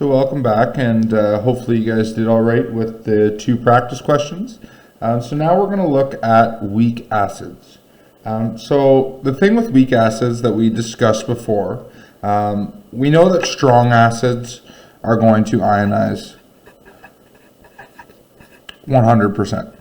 So welcome back, and hopefully you guys did all right with the two practice questions. So now we're going to look at weak acids. So the thing with weak acids that we discussed before, we know that strong acids are going to ionize 100%.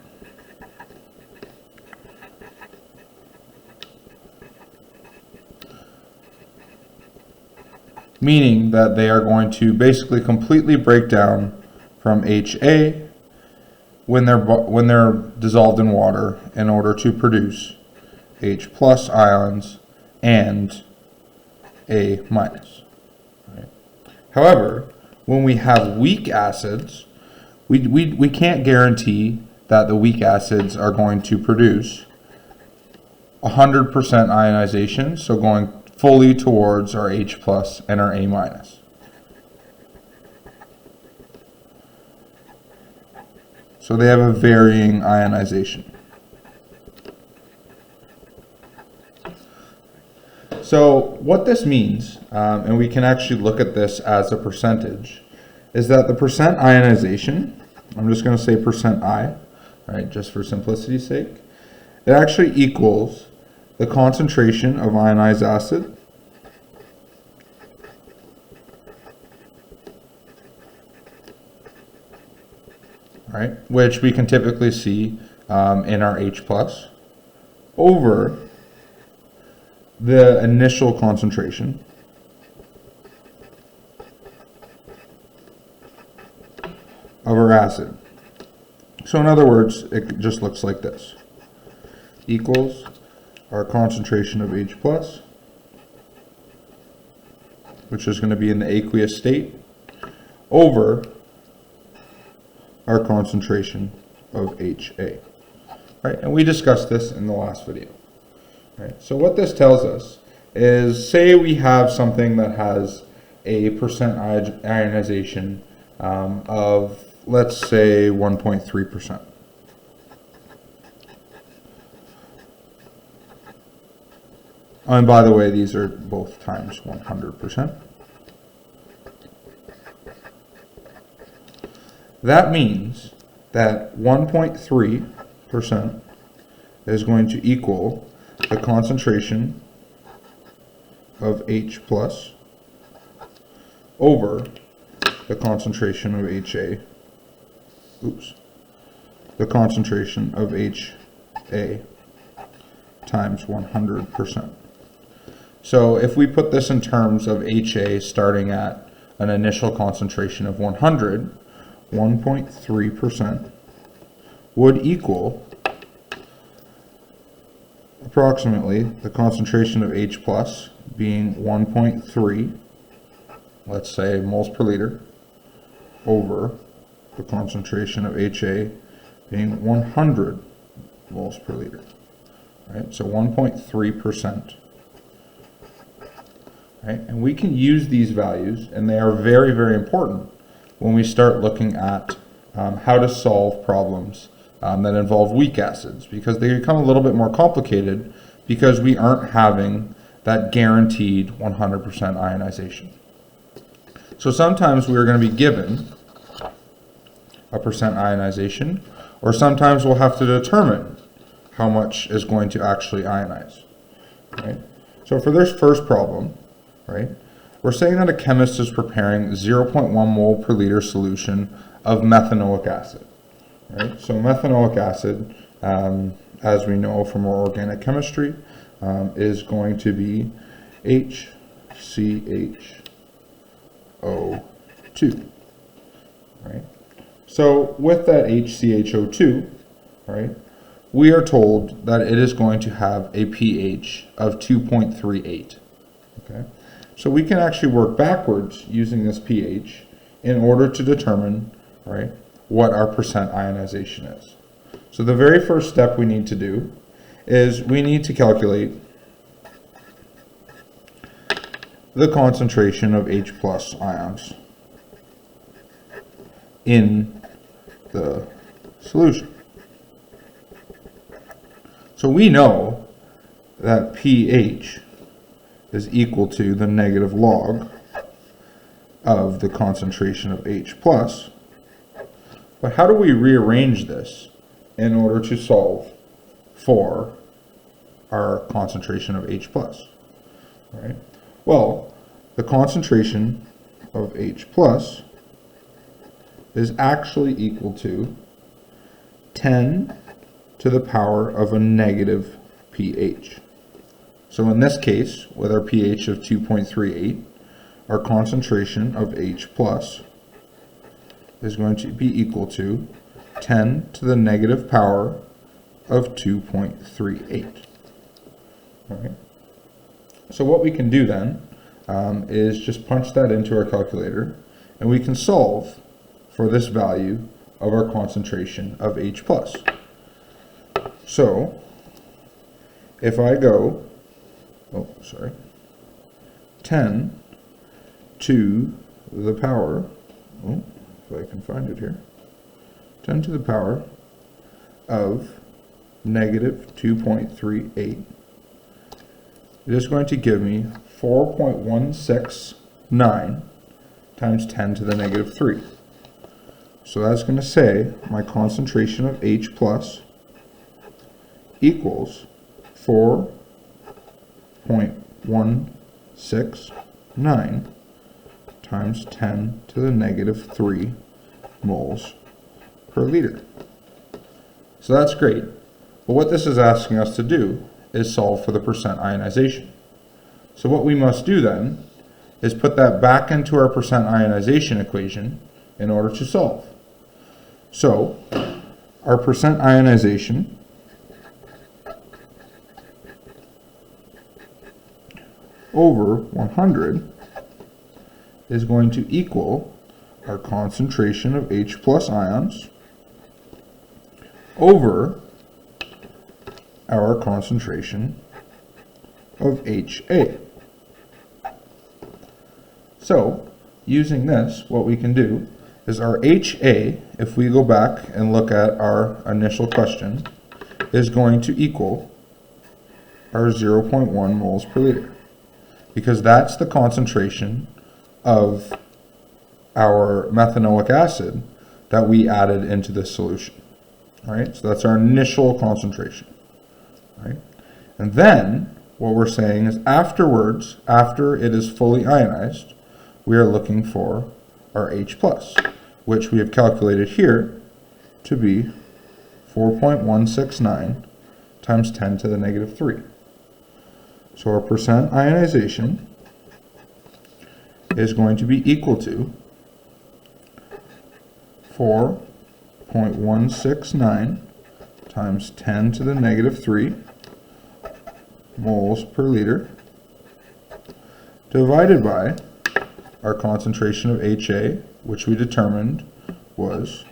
Meaning that they are going to basically completely break down from HA when they're dissolved in water in order to produce H plus ions and A minus. Right? However, when we have weak acids, we can't guarantee that the weak acids are going to produce 100% ionization, so going fully towards our H plus and our A minus. So they have a varying ionization. So what this means, and we can actually look at this as a percentage, is that the percent ionization, I'm just going to say percent I, right, just for simplicity's sake, it actually equals the concentration of ionized acid right, which we can typically see in our H plus over the initial concentration of our acid. So in other words, it just looks like this, equals our concentration of H plus, which is going to be in the aqueous state, over our concentration of HA. Right? And we discussed this in the last video. Right? So what this tells us is, say we have something that has a percent ionization of, let's say, 1.3%. And by the way, these are both times 100%. That means that 1.3% is going to equal the concentration of H plus over the concentration of HA, the concentration of HA times 100%. So if we put this in terms of HA starting at an initial concentration of 100, 1.3% would equal approximately the concentration of H plus being 1.3, let's say, moles per liter, over the concentration of HA being 100 moles per liter. Right? So 1.3%. Right? And we can use these values, and they are very, very important when we start looking at how to solve problems that involve weak acids, because they become a little bit more complicated because we aren't having that guaranteed 100% ionization. So sometimes we are going to be given a percent ionization, or sometimes we'll have to determine how much is going to actually ionize. Right? So for this first problem, right, we're saying that a chemist is preparing 0.1 mole per liter solution of methanoic acid. Right? So methanoic acid, as we know from our organic chemistry, is going to be HCHO2. Right? So with that HCHO2, right, we are told that it is going to have a pH of 2.38. Okay? So we can actually work backwards using this pH in order to determine, right, what our percent ionization is. So the very first step we need to do is we need to calculate the concentration of H plus ions in the solution. So we know that pH is equal to the negative log of the concentration of H plus. But how do we rearrange this in order to solve for our concentration of H plus? Right? Well, the concentration of H plus is actually equal to 10 to the power of a negative pH. So in this case, with our pH of 2.38, our concentration of H plus is going to be equal to 10 to the negative power of 2.38. Right? So what we can do then is just punch that into our calculator, and we can solve for this value of our concentration of H plus. So if I go, 10 to the power, if I can find it here, 10 to the power of negative 2.38, it is going to give me 4.169 times 10 to the negative 3. So that's going to say my concentration of H plus equals 4.169 times 10 to the negative 3 moles per liter. So that's great. But what this is asking us to do is solve for the percent ionization. So what we must do then is put that back into our percent ionization equation in order to solve. So our percent ionization over 100 is going to equal our concentration of H plus ions over our concentration of HA. So using this, what we can do is our HA, if we go back and look at our initial question, is going to equal our 0.1 moles per liter, because that's the concentration of our methanoic acid that we added into this solution. All right, so that's our initial concentration. Right? And then what we're saying is afterwards, after it is fully ionized, we are looking for our H plus, which we have calculated here to be 4.169 times 10 to the negative 3. So our percent ionization is going to be equal to 4.169 times 10 to the negative 3 moles per liter divided by our concentration of HA, which we determined was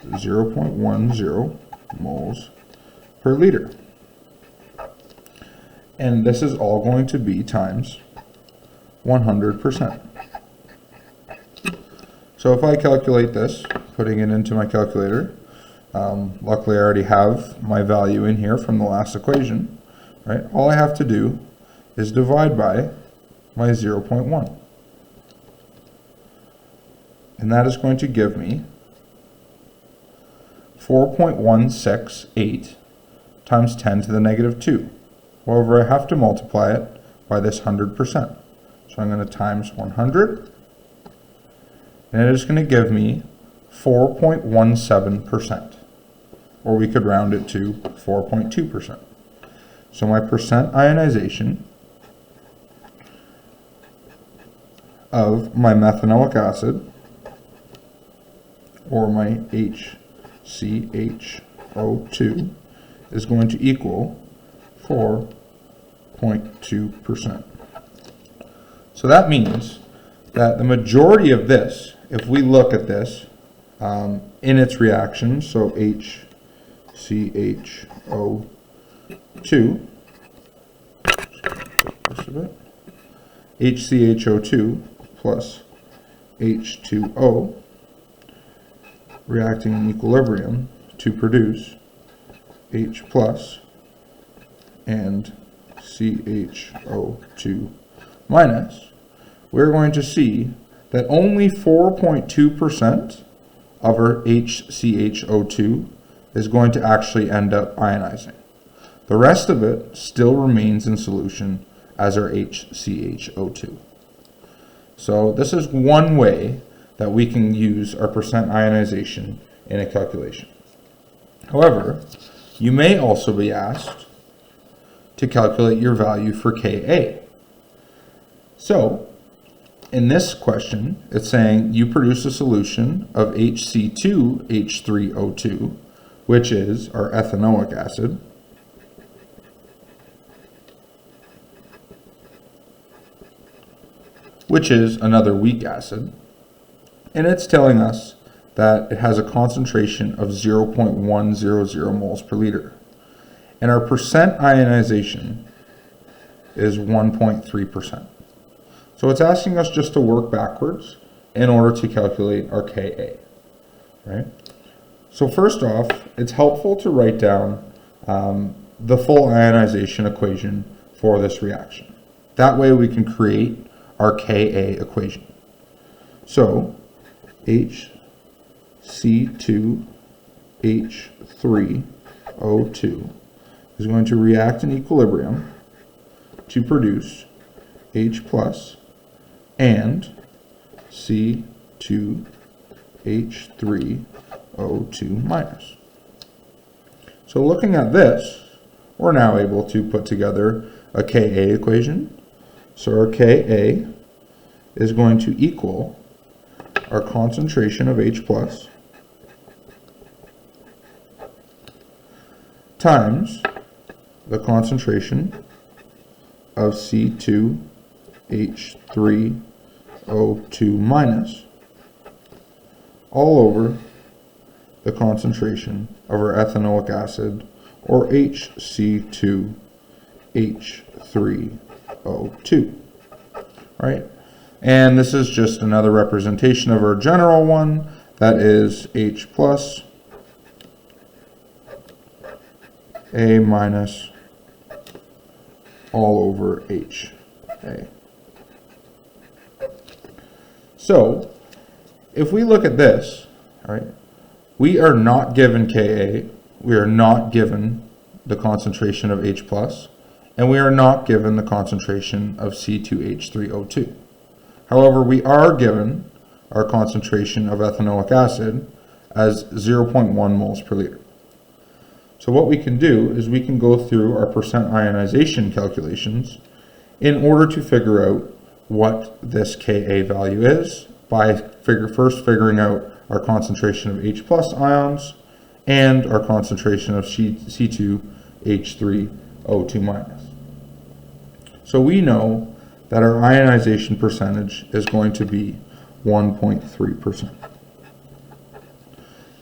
0.10 moles per liter. And this is all going to be times 100%. So if I calculate this, putting it into my calculator, luckily I already have my value in here from the last equation, right? All I have to do is divide by my 0.1. And that is going to give me 4.168 times 10 to the negative 2. However, I have to multiply it by this 100%. So I'm going to times 100, and it is going to give me 4.17%, or we could round it to 4.2%. So my percent ionization of my methanoic acid, or my HCHO2, is going to equal 4.2%. So that means that the majority of this, if we look at this in its reaction, so HCHO2, HCHO2 plus H2O reacting in equilibrium to produce H plus and CHO2 minus, we're going to see that only 4.2% of our HCHO2 is going to actually end up ionizing. The rest of it still remains in solution as our HCHO2. So this is one way that we can use our percent ionization in a calculation. However, you may also be asked to calculate your value for Ka. So, in this question, it's saying you produce a solution of HC2H3O2, which is our ethanoic acid, which is another weak acid, and it's telling us that it has a concentration of 0.100 moles per liter. And our percent ionization is 1.3%. So it's asking us just to work backwards in order to calculate our Ka, right? So first off, it's helpful to write down the full ionization equation for this reaction. That way we can create our Ka equation. So HC2H3O2 is going to react in equilibrium to produce H plus and C2H3O2 minus. So looking at this, we're now able to put together a Ka equation. So our Ka is going to equal our concentration of H plus times the concentration of C2H3O2 minus all over the concentration of our ethanoic acid, or HC2H3O2, right? And this is just another representation of our general one, that is H plus A minus all over H. Okay. So, if we look at this, right, we are not given Ka, we are not given the concentration of H plus, and we are not given the concentration of C2H3O2. However, we are given our concentration of ethanoic acid as 0.1 moles per liter. So what we can do is we can go through our percent ionization calculations in order to figure out what this Ka value is by first figuring out our concentration of H plus ions and our concentration of C2H3O2 minus. So we know that our ionization percentage is going to be 1.3%.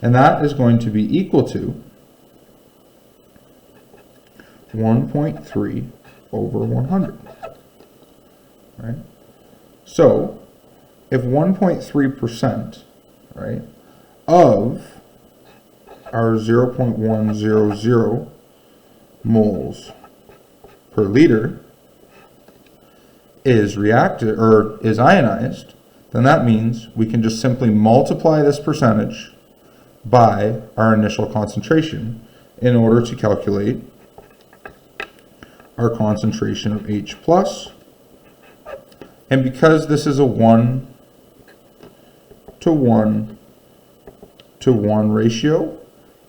And that is going to be equal to 1.3 over 100, right? So, if 1.3%, right, of our 0.100 moles per liter is reacted or is ionized, then that means we can just simply multiply this percentage by our initial concentration in order to calculate our concentration of H plus. And because this is a 1:1:1 ratio,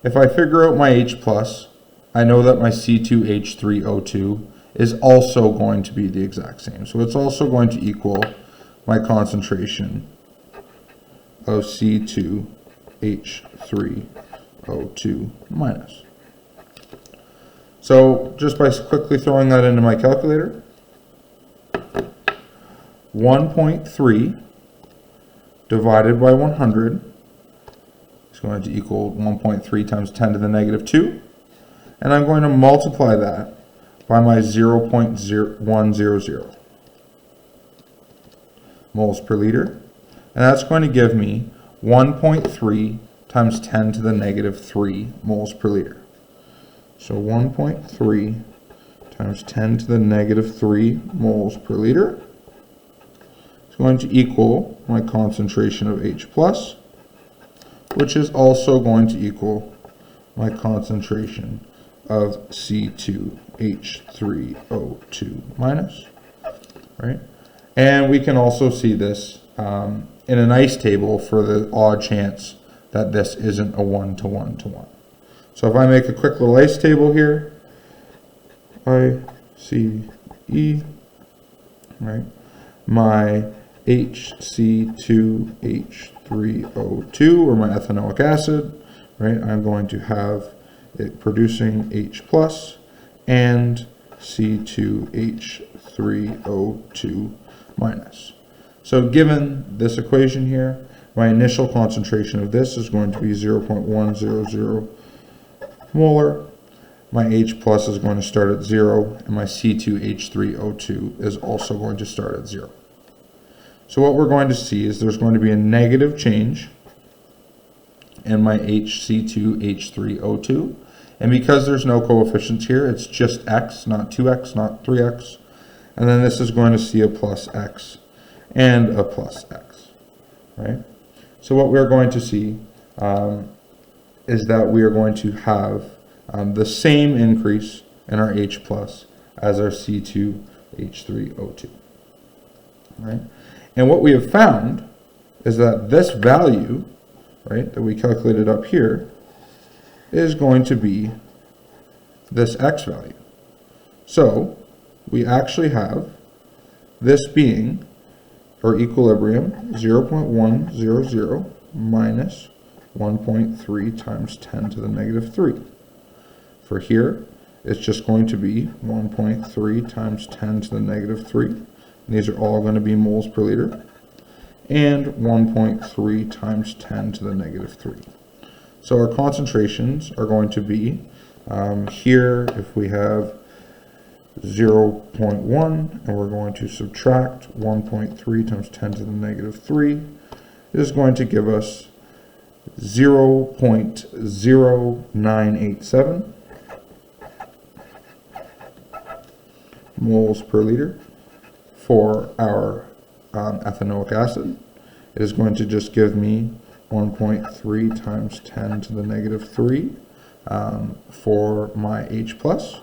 if I figure out my H plus, I know that my C2H3O2 is also going to be the exact same. So it's also going to equal my concentration of C2H3O2 minus. So just by quickly throwing that into my calculator, 1.3 divided by 100 is going to equal 1.3 times 10 to the negative 2. And I'm going to multiply that by my 0.100 moles per liter. And that's going to give me 1.3 times 10 to the negative 3 moles per liter. So 1.3 times 10 to the negative 3 moles per liter is going to equal my concentration of H plus, which is also going to equal my concentration of C2H3O2 minus, right? And we can also see this in a nice table for the odd chance that this isn't a 1-to-1-to-1. So if I make a quick little ICE table here, ICE, right? My HC2H3O2, or my ethanoic acid, right? I'm going to have it producing H plus and C2H3O2 minus. So given this equation here, my initial concentration of this is going to be 0.100 molar. My H plus is going to start at 0, and my C2H3O2 is also going to start at 0. So what we're going to see is there's going to be a negative change in my HC2H3O2. And because there's no coefficients here, it's just x, not 2x, not 3x. And then this is going to see a plus x and a plus x, right? So what we're going to see is that we are going to have the same increase in our H plus as our C2H3O2, right? And what we have found is that this value, right, that we calculated up here is going to be this x value. So we actually have this being our equilibrium 0.100 minus 1.3 times 10 to the negative 3. For here, it's just going to be 1.3 times 10 to the negative 3. And these are all going to be moles per liter. And 1.3 times 10 to the negative 3. So our concentrations are going to be, here if we have 0.1 and we're going to subtract 1.3 times 10 to the negative 3, it is going to give us 0.0987 moles per liter for our ethanoic acid. It is going to just give me 1.3 times 10 to the negative 3 for my H plus.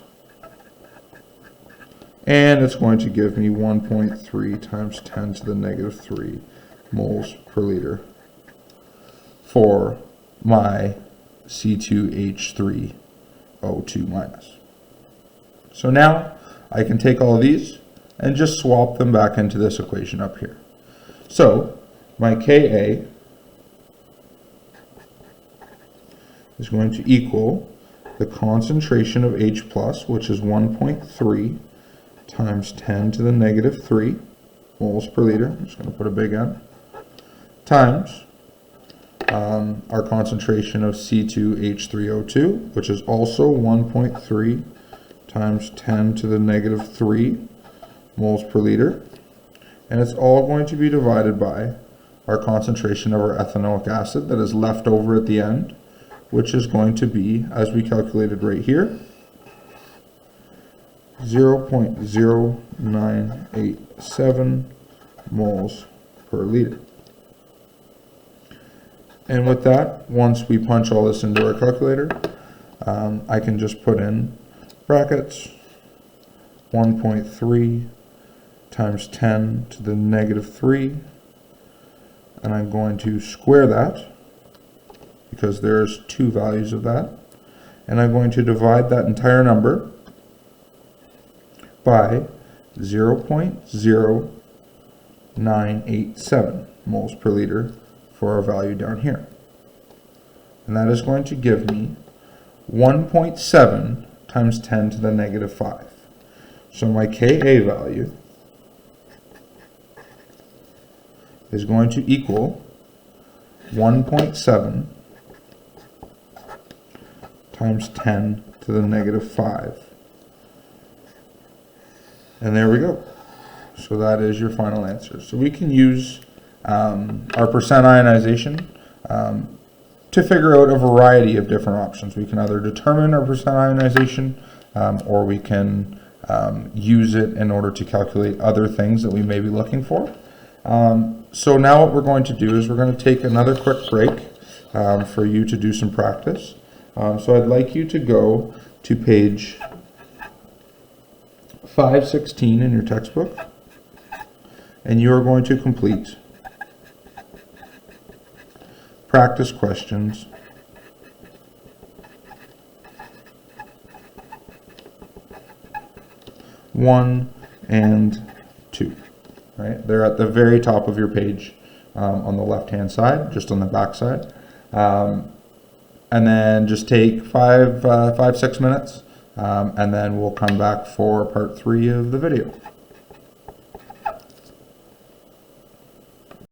And it's going to give me 1.3 times 10 to the negative 3 moles per liter for my C2H3O2 minus. So now I can take all of these and just swap them back into this equation up here. So my Ka is going to equal the concentration of H plus, which is 1.3 times 10 to the negative 3 moles per liter. I'm just going to put a big N, times our concentration of C2H3O2, which is also 1.3 times 10 to the negative 3 moles per liter. And it's all going to be divided by our concentration of our ethanoic acid that is left over at the end, which is going to be, as we calculated right here, 0.0987 moles per liter. And with that, once we punch all this into our calculator, I can just put in brackets 1.3 times 10 to the negative 3, and I'm going to square that because there's two values of that, and I'm going to divide that entire number by 0.0987 moles per liter for our value down here. And that is going to give me 1.7 times 10 to the negative 5. So my Ka value is going to equal 1.7 times 10 to the negative 5. And there we go. So that is your final answer. So we can use our percent ionization to figure out a variety of different options. We can either determine our percent ionization or we can use it in order to calculate other things that we may be looking for. So now what we're going to do is we're going to take another quick break for you to do some practice. So I'd like you to go to page 516 in your textbook, and you are going to complete practice questions 1 and 2. Right? They're at the very top of your page on the left-hand side, just on the back side. And then just take 5, 6 minutes, and then we'll come back for part 3 of the video.